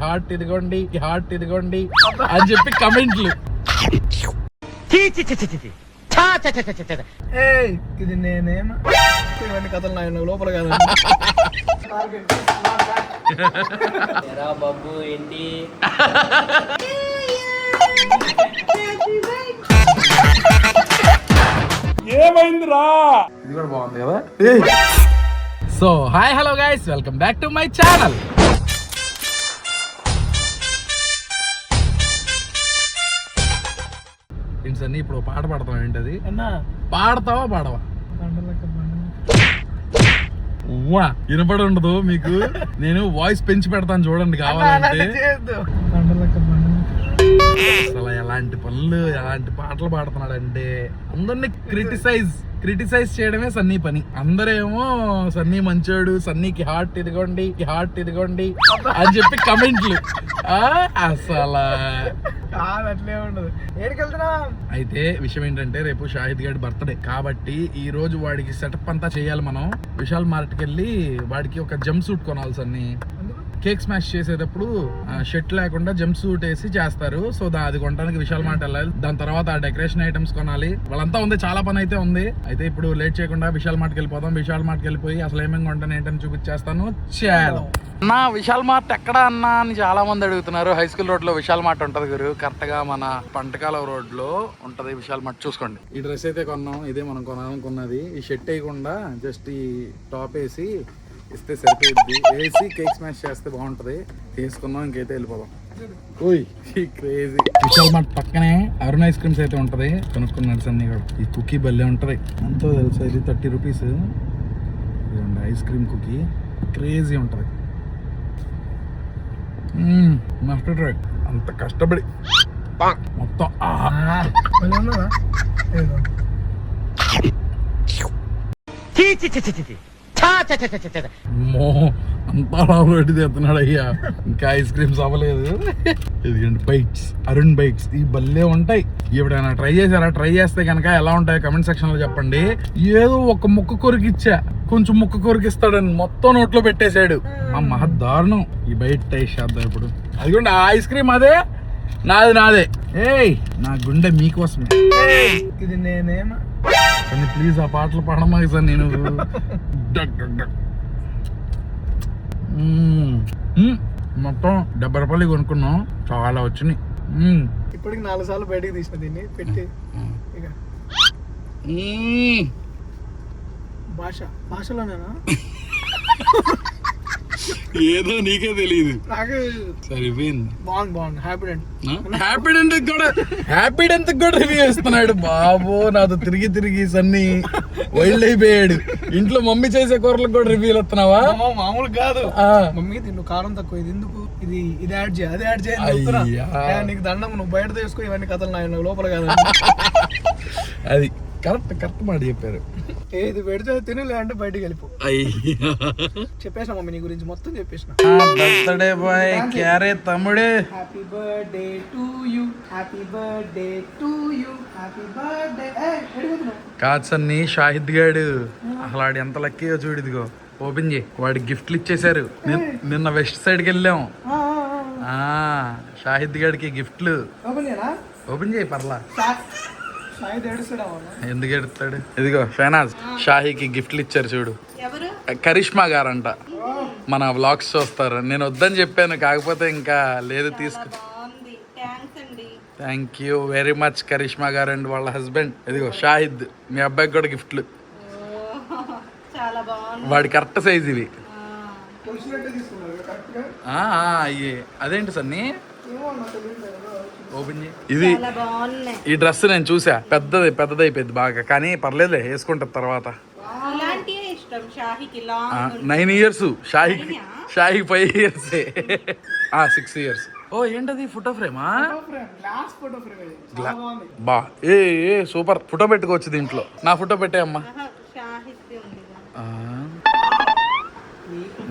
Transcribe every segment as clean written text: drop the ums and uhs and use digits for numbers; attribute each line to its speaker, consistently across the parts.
Speaker 1: Heart ఇదిగోండి అని చెప్పి కమెంట్లు.
Speaker 2: ఇది నేనేమో ఇవన్నీ కథలు నా లోపల కాదు.
Speaker 3: బాబు ఏంటి
Speaker 1: ఏమైందిరా? ఇది కూడా బాగుంది కదా. So hi hello guys, welcome back to my channel. Friends అన్ని ఇప్పుడు పాట పాడతాం. ఏంటది? పాడతావా పాడవా? వినపడి ఉండదు మీకు. నేను వాయిస్ పెంచి పెడతాను చూడండి కావాలంటే. అసలు ఎలాంటి పనులు ఎలాంటి పాటలు పాడుతున్నాడంటే అందరినీ క్రిటిసైజ్ చేయడమే సన్నీ పని. అందరేమో సన్నీ మంచోడు, సన్నీకి హార్ట్ ఇదిగోండి అని చెప్పి కమెంట్లు. అసలు
Speaker 2: అట్లే ఉండదు.
Speaker 1: అయితే విషయం ఏంటంటే రేపు షాహిద్ గారి బర్త్డే కాబట్టి ఈ రోజు వాడికి సెటప్ అంతా చేయాలి. మనం విశాల్ మార్ట్కి వెళ్ళి వాడికి ఒక జంప్ సూట్ కొనాలి. సన్నీ కేక్ స్మాష్ చేసేటప్పుడు షర్ట్ లేకుండా జంప్ సూట్ వేసి చేస్తారు. సో అది కొనడానికి విశాల్ మార్ట్ వెళ్ళాలి. దాని తర్వాత ఆ డెకరేషన్ ఐటమ్స్ కొనాలి. వాళ్ళంతా ఉంది, చాలా పని అయితే ఉంది. అయితే ఇప్పుడు లేట్ చేయకుండా విశాల్ మార్ట్కి వెళ్ళిపోదాం. విశాల్ మార్ట్కి వెళ్ళిపోయి అసలు ఏమేమి కొంటాను ఏంటని చూపించేస్తాను. చాలు అన్నా, విశాల్ మార్ట్ ఎక్కడ అన్నా అని చాలా మంది అడుగుతున్నారు. హై స్కూల్ రోడ్ లో విశాల్ మార్ట్ ఉంటది గురు. కరెక్ట్ గా మన పంటకాల రోడ్ లో ఉంటది విశాల్ మార్ట్. చూసుకోండి. ఈ డ్రెస్ అయితే కొన్నాం. ఇదే మనం కొనాలనుకున్నది. ఈ షర్ట్ వేయకుండా జస్ట్ ఈ టాప్ వేసి ఇస్తే సరిపోయింది. వేసి కేక్ స్మాష్ చేస్తే బాగుంటది. తీసుకున్నాం, ఇంకైతే వెళ్ళిపోదాం. క్రేజీ. విశాల్ మార్ట్ పక్కనే అరుణ్ ఐస్ క్రీమ్స్ అయితే ఉంటది. కొనుక్కున్నాడు సన్నీ కూడా. ఈ కుకీ భలే ఉంటది. ఎంతో తెలుసా ఇది? 30 రూపీస్. ఇదండి ఐస్ క్రీమ్ కుకీ. క్రేజీ ఉంటది. మాస్టర్ ట్రై అంత కష్టపడి మొత్తం అంతా రెడ్డి తెస్తున్నాడు అయ్యా. ఇంకా ఐస్ క్రీమ్స్ అవ్వలేదు. ఇదిగండి బైట్స్, అరుణ్ బైట్స్. ఈ భలే ఉంటాయి. ఎప్పుడైనా ట్రై చేశారా? ట్రై చేస్తే కనుక ఎలా ఉంటాయో కమెంట్ సెక్షన్ లో చెప్పండి. ఏదో ఒక ముక్క కొరికిచ్చా, కొంచెం ముక్క కొరికిస్తాడని మొత్తం నోట్లో పెట్టేశాడు. మహా దారుణం. ఈ బయట టేస్ట్ చేద్దాం ఇప్పుడు. అదిగోండి ఆ ఐస్ క్రీమ్ అదే, నాదే. ఏయ్ నా గుండె మీకోసమే.
Speaker 2: ఇది నేనేమో
Speaker 1: కానీ ప్లీజ్ ఆ పాటలు పాడమా సార్. నేను మొత్తం 70 రూపాయలు కొనుక్కున్నాం. చాలా వచ్చినాయి.
Speaker 2: ఇప్పటికి 4 సార్లు బయటకు తీసిన దీన్ని పెట్టి. ఇక భాషలోనేనా?
Speaker 1: ఏదో నీకే తెలియదు.
Speaker 2: నాకు
Speaker 1: సరిపోయింది.
Speaker 2: బాగుంది.
Speaker 1: హ్యాపీ డెంత్ కూడా రివ్యూ ఇస్తున్నాడు. బాబు నాతో తిరిగి సన్నీ వైల్డ్ అయిపోయాడు. ఇంట్లో మమ్మీ చేసే కూరలకు కూడా రివ్యూలు ఇస్తున్నావా?
Speaker 2: మామూలు కాదు. మమ్మీ దీన్ని కారం తక్కువ, ఇది ఎందుకు, ఇది యాడ్ చేయ, అది యాడ్ చేయాలి. నీకు దండం, నువ్వు బయట తీసుకో. ఇవన్నీ కథలు నా లోపల కాదు.
Speaker 1: అది కరెక్ట్ మాట చెప్పారు.
Speaker 2: ఏది పెడితే తిను, లేదంటే బయటకు వెళ్ళిపో. చెప్పేసిన మమ్మీ నీ గురించి మొత్తం చెప్పేసిన.
Speaker 1: బర్త్డే బాయ్ క్యారే తమ్ముడే.
Speaker 2: Happy birthday to you, happy birthday to you, happy birthday.
Speaker 1: కాదు సన్ని, షాహిద్ గాడు అసలు ఆడు ఎంత లక్కీయో చూడు. ఇదిగో ఓపెన్ చేయి. వాడికి గిఫ్ట్లు ఇచ్చేసారు. నిన్న వెస్ట్ సైడ్కి వెళ్ళాం. షాహిద్ గాడికి గిఫ్ట్లు. ఓపెన్ చేయి పర్లా. ఎందుకు ఎడుతాడు? ఇదిగో షహనాజ్ షాహీకి గిఫ్ట్లు ఇచ్చారు చూడు. కరిష్మా గారంట. మన వ్లాగ్స్ చూస్తారు. నేను వద్దని చెప్పాను, కాకపోతే ఇంకా లేదు తీసుకో. Thank you very much Karishma గారు అండ్ వాళ్ళ హస్బెండ్. ఇదిగో షాహిద్, మీ అబ్బాయికి కూడా గిఫ్ట్లు. వాడి కరెక్ట్ సైజ్ ఇవి. అదేంటి సన్నీ? ఓపెన్ ఇది. ఈ డ్రెస్ నేను చూసా, పెద్దది అయిపోయింది బాగా. కానీ పర్లేదులే, వేసుకుంటారు తర్వాత. 9 years. షాహికి 5 years. 6 years. ఓ ఏంటది? ఫోటో ఫ్రేమా? బా ఏ సూపర్. ఫోటో పెట్టుకోవచ్చు దీంట్లో. నా ఫోటో పెట్టే అమ్మా.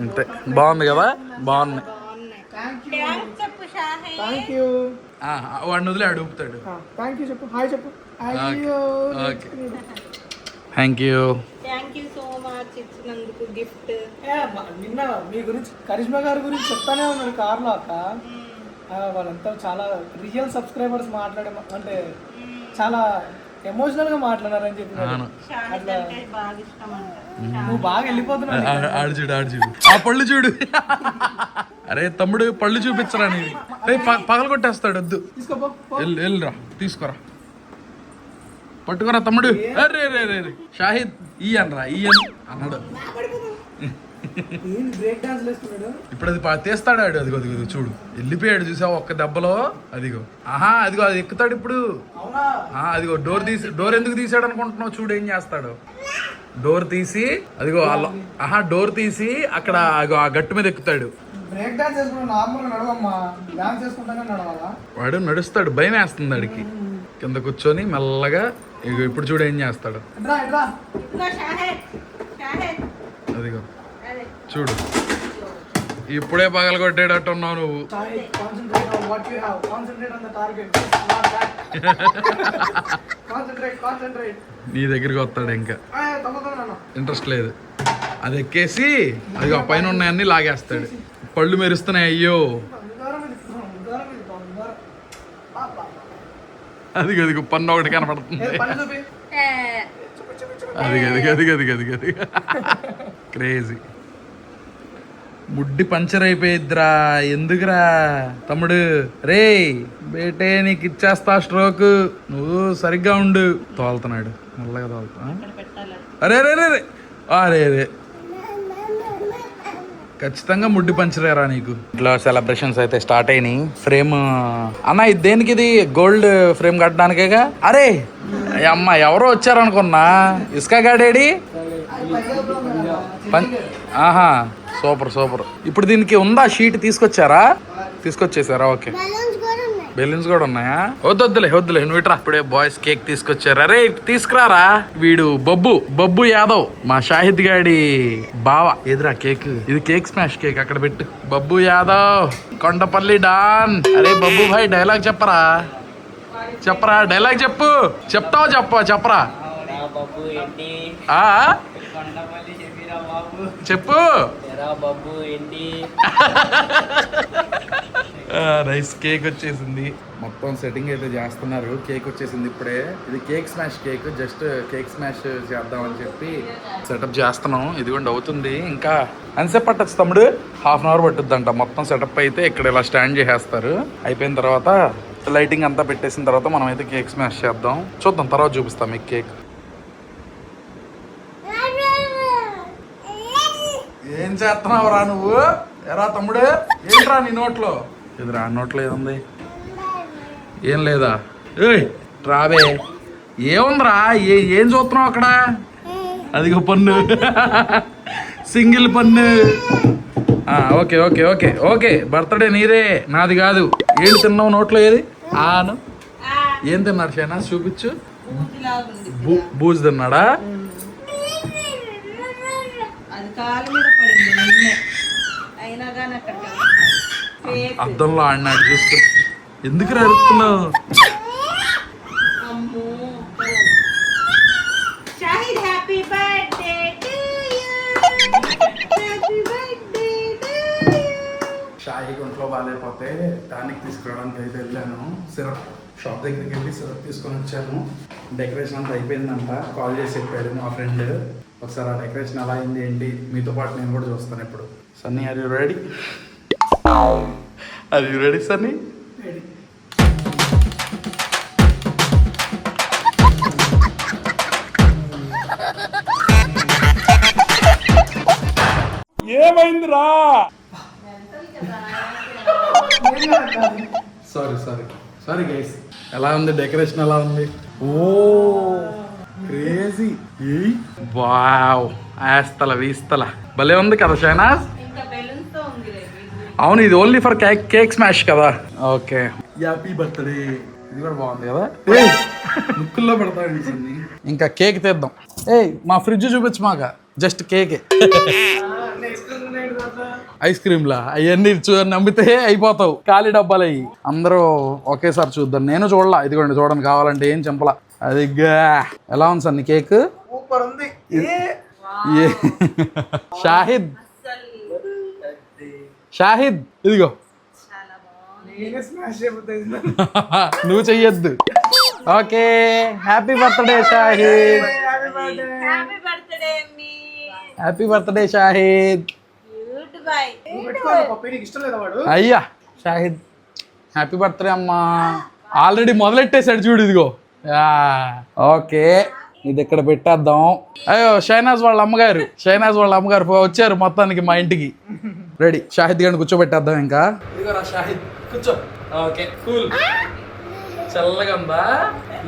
Speaker 1: అంతే, బాగుంది కదా? బాగుంది. వాడిని వదిలే అడుగుతాడు.
Speaker 2: థ్యాంక్ యూ చెప్పు. హాయ్ చెప్పు.
Speaker 1: Thank you.
Speaker 3: సో మచ్ ఇచ్చినందుకు గిఫ్ట్.
Speaker 2: నిన్న మీ గురించి కరిష్మా గారి గురించి చెప్తానే ఉన్నారు కార్లో అక్క. వాళ్ళంతా చాలా రియల్ సబ్స్క్రైబర్స్ అంటే చాలా ఎమోషనల్ గా మాట్లాడారని చెప్పి అట్లా నువ్వు బాగా వెళ్ళిపోతున్నావు.
Speaker 1: ఆడు చూడు ఆ పళ్ళు చూడు. అరే తమ్ముడు పళ్ళు చూపించరా నీది. పగల కొట్టేస్తాడు వద్దు. వెళ్ళిరా తీసుకురా పట్టుకురా తమ్ముడు. అరే రే రే రే షాహిద్ ఈయనరా ఈయన్ అన్నాడు. ఇప్పుడు అది తీస్తాడు ఆడు. అదిగో అదిగో చూడు వెళ్ళిపోయాడు చూసావు ఒక్క దెబ్బలో. అదిగో అదిగో అది ఎక్కుతాడు ఇప్పుడు. అదిగో డోర్ ఎందుకు తీసాడు అనుకుంటున్నావు? చూడు ఏం చేస్తాడు. డోర్ తీసి అదిగో డోర్ తీసి అక్కడ ఆ గట్టు మీద ఎక్కుతాడు. వాడు నడుస్తాడు భయం వేస్తుంది వాడికి. కింద కూర్చొని మెల్లగా ఇప్పుడు చూడు ఏం చేస్తాడు. అదిగో చూడు ఇప్పుడే పగల కొట్టేటట్టున్నావు నువ్వు. నీ దగ్గరికి వస్తాడు ఇంకా ఇంట్రెస్ట్ లేదు. అది ఎక్కేసి అది ఆ పైన ఉన్నాయన్నీ లాగేస్తాడు. పళ్ళు మెరుస్తున్నాయి అయ్యో. అది గదిగో పన్ను ఒకటి కనపడుతుంది. అది క్రేజీ. ముడ్డి పంచర్ అయిపోయిద్దిరా. ఎందుకురా తమ్ముడు? రే బేటే నీకు ఇచ్చేస్తా స్ట్రోక్. నువ్వు సరిగ్గా ఉండు. తోలుతున్నాడు మెల్లగా తోలుతా. అరే రే రే రే అరే రే ఖచ్చితంగా ముడ్డి పంచరేరా నీకు. ఇట్లా సెలబ్రేషన్స్ అయితే స్టార్ట్ అయినాయి. ఫ్రేమ్ అన్న ఇది దేనికి? ఇది గోల్డ్ ఫ్రేమ్ కట్టడానికేగా. అరే అమ్మ ఎవరో వచ్చారనుకున్నా. ఇసుక గాడేడి. Super super. ఇప్పుడు దీనికి ఉందా షీట్? తీసుకొచ్చేసారా? ఓకే బెలూన్స్ కూడా ఉన్నాయా? వద్దులే నువ్వు ఇట్రా. ఇప్పుడే బాయ్స్ కేక్ తీసుకొచ్చారా? రే తీసుకురారా. వీడు బబ్బు యాదవ్ మా షాహిద్ గాడి బావ. ఎదురా కేక్. ఇది కేక్ స్మాష్ కేక్ అక్కడ పెట్టు. బబ్బు యాదవ్ కొండపల్లి డాన్. అరే బబ్బు భాయ్ డైలాగ్ చెప్పరా డైలాగ్ చెప్పరా చెప్పు. రైస్ కేక్ వచ్చేసింది. మొత్తం సెట్టింగ్ అయితే చేస్తున్నారు. కేక్ వచ్చేసింది ఇప్పుడే. ఇది cake smash cake. Just cake smash చేద్దామని చెప్పి సెటప్ చేస్తున్నాం. ఇదిగోండి అవుతుంది. ఇంకా ఎంతసేపు పట్టచ్చు తమ్ముడు? హాఫ్ అన్ అవర్ పట్టుద్దంట. మొత్తం సెటప్ అయితే ఇక్కడ ఇలా స్టాండ్ చేసేస్తారు. అయిపోయిన తర్వాత లైటింగ్ అంతా పెట్టేసిన తర్వాత మనం అయితే కేక్ స్మాష్ చేద్దాం. చూద్దాం తర్వాత చూపిస్తాం మీకు కేక్. ఏం చేస్తున్నావురా నువ్వు? ఎరా తమ్ముడు ఏంట్రా నీ నోట్లో? ఎదురా నోట్లో ఏముంది? ఏం లేదా? ఏయ్ రావే. ఏముందిరా? ఏం చూస్తున్నావు అక్కడ? అదిగో పన్ను. సింగిల్ పన్ను. Okay okay okay okay birthday నీదే నాది కాదు. ఏంటి తిన్నావు నోట్లో? ఏది? ఆను ఏం తిన్నాడు షైనా? చూపించు. బూజు తిన్నాడా? అద్దంలో ఆడినాడు చూస్తూ. ఎందుకు అరుస్తున్నావు? షాహీ ఒంట్లో బాగాలేకపోతే టానిక్ తీసుకురావడానికి అయితే వెళ్ళాను. సిరప్ షాప్ దగ్గరికి వెళ్ళి సిరప్ తీసుకొని వచ్చాను. డెకరేషన్ అంతా అయిపోయిందంట. కాల్ చేసి చెప్పాడు మా ఫ్రెండ్. ఒకసారి ఆ డెకరేషన్ ఎలా అయింది ఏంటి మీతో పాటు నేను కూడా చూస్తాను ఇప్పుడు. Sunny are you ready Sunny? ఏమైందిరా? Sorry guys. ఎలా ఉంది డెకరేషన్? ఎలా ఉంది? ఓ క్రేజీ. వావ్ ఆస్తల వీస్తల భలే ఉంది కదా షైనాజ్? అవును ఇది ఓన్లీ ఫర్ కేక్ స్మాష్ కదా. Okay happy birthday. ఇది కూడా బాగుంది కదా. ముక్కుల్లో పెడతాడు. ఇంకా కేక్ తీద్దాం. మా ఫ్రిడ్జ్ చూపించు మాక. జస్ట్ కేకే. ఐస్ క్రీమ్లా అవన్నీ నమ్మితే అయిపోతావు. ఖాళీ డబ్బాలు అయ్యి. అందరూ ఒకేసారి చూద్దాం. నేను చూడలా. ఇదిగోండి చూడండి కావాలంటే. ఏం చెంపలా. అది ఎలా ఉంది సన్ని కేక్?
Speaker 2: సూపర్ ఉంది
Speaker 1: షాహిద్ షాహిద్ ఇదిగో
Speaker 2: నేనే స్మాష్ అయిపోతుంది
Speaker 1: నువ్వు చెయ్యొద్దు. Okay happy birthday Shahid.
Speaker 3: Happy birthday అమ్మీ.
Speaker 1: Happy birthday Shahid.
Speaker 3: Good bye.
Speaker 2: పెట్టుకోవాలి పప్పి, నీకు ఇష్టం లేదా వాడు?
Speaker 1: అయ్యా షాహిద్ హ్యాపీ బర్త్డే అమ్మా. ఆల్రెడీ మొదలెట్టేశాడు చూడు ఇదిగో. ఓకే ఇది ఇక్కడ పెట్టేద్దాం. అయ్యో షైనాజ్ వాళ్ళ అమ్మగారు వచ్చారు మొత్తానికి మా ఇంటికి. రెడీ షాహిద్ గారిని కూర్చోబెట్టేద్దాం ఇంకా. ఇదిగోరా షాహిద్ కూర్చో. Okay cool. చల్లగా ఉందా?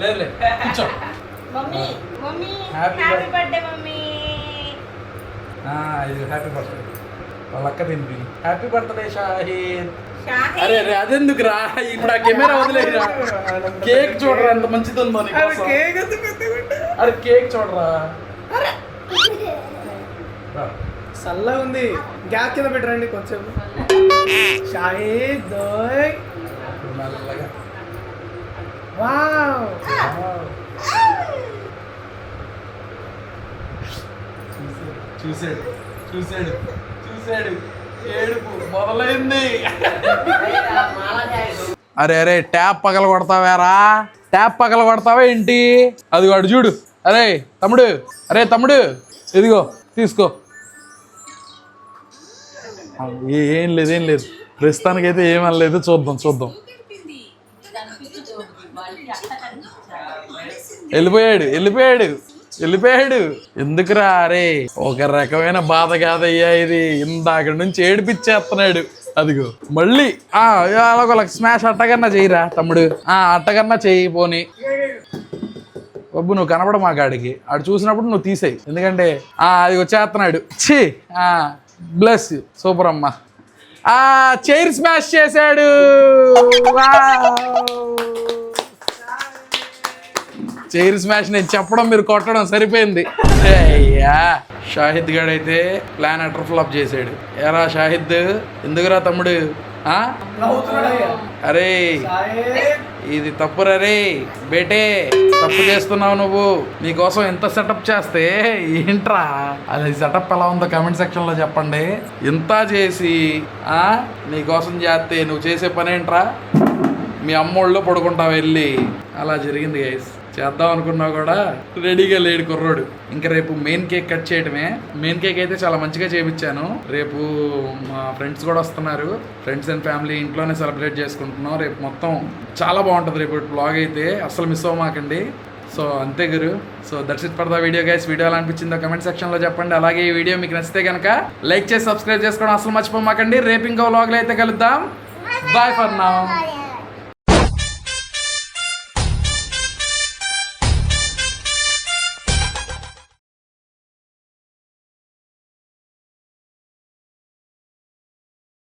Speaker 1: లేదు కూర్చో.
Speaker 3: Mummy mummy
Speaker 1: Happy
Speaker 3: happy birthday mummy.
Speaker 1: ఇది హ్యాపీ బర్త్డే వాళ్ళ అక్క తింపి. Happy birthday Shahid.
Speaker 3: షాహిద్
Speaker 1: అరే రే అదెందుకురా ఇప్పుడు ఆ కెమెరా వదిలేరా. కేక్ చూడరా ఎంత మంచిది ఉందో నీకోసం.
Speaker 2: కేక్ ఎంత పెద్దగా ఉంటుంది.
Speaker 1: అరే కేక్ చూడరా. రా.
Speaker 2: చల్లగా ఉంది. గ్యాస్ కింద పెట్టరండి కొంచెం. షాహిద్ దోయ్.
Speaker 1: మెల్లగా.
Speaker 2: వావ్
Speaker 1: చూసాడు ఏడుపు మొదలైంది. అరే అరే ట్యాప్ పగల కొడతావేరా. ట్యాప్ పగల కొడతావా ఏంటి? అది వాడు చూడు. అరే తమ్ముడు ఇదిగో తీసుకో. ఏం లేదు ప్రస్తుతానికైతే ఏమనలేదు. చూద్దాం. వెళ్ళిపోయాడు. ఎందుకురా అరే ఒక రకమైన బాధ కాదయ్యా ఇది. ఇందాక నుంచి ఏడిపించేస్తున్నాడు. అదిగో మళ్ళీ అలాగో స్మాష్ అట్టగన్నా చెయ్యిరా తమ్ముడు. అట్టగన్నా చెయ్యి పోనీ. బాబు నువ్వు కనపడ మా గాడికి. ఆడు చూసినప్పుడు నువ్వు తీసేయి. ఎందుకంటే అది వచ్చేస్తున్నాడు. ఛీ బ్లెస్ సూపర్ అమ్మా. చైర్ స్మాష్ చేశాడు. చైర్ స్మాష్ నేను చెప్పడం మీరు కొట్టడం సరిపోయింది. అయ్యా షాహిద్ గారు అయితే ప్లాన్ అటర్ ఫ్లాప్ చేశాడు. ఎరా షాహిద్ ఎందుకురా తమ్ముడు? అరే ఇది తప్పురా రే బేటే, తప్పు చేస్తున్నావు నువ్వు. నీకోసం ఎంత సెటప్ చేస్తే ఏంట్రా అది సెటప్ ఎలా ఉందో కామెంట్ సెక్షన్ లో చెప్పండి. ఇంత చేసి నీకోసం చేస్తే నువ్వు చేసే పని ఏంట్రా? మీ అమ్మోళ్ళు పడుకుంటావు వెళ్ళి. అలా జరిగింది గైస్. చేద్దాం అనుకున్నా కూడా రెడీగా లేడు కుర్రోడు. ఇంకా రేపు మెయిన్ కేక్ కట్ చేయడమే. మెయిన్ కేక్ అయితే చాలా మంచిగా చేయించాను. రేపు మా ఫ్రెండ్స్ కూడా వస్తున్నారు. ఫ్రెండ్స్ అండ్ ఫ్యామిలీ ఇంట్లోనే సెలబ్రేట్ చేసుకుంటున్నాం. రేపు మొత్తం చాలా బాగుంటుంది. రేపు బ్లాగ్ అయితే అస్సలు మిస్ అవ్వమాకండి. సో అంతే గురు. So that's it for the video guys. Video ఎలా అనిపించిందో కమెంట్ సెక్షన్లో చెప్పండి. అలాగే ఈ వీడియో మీకు నచ్చితే కనుక లైక్ చేసి సబ్స్క్రైబ్ చేసుకోవడం అసలు మర్చిపోమాకండి. రేపు ఇంకో వ్లాగ్లో అయితే కలుద్దాం. Bye for now.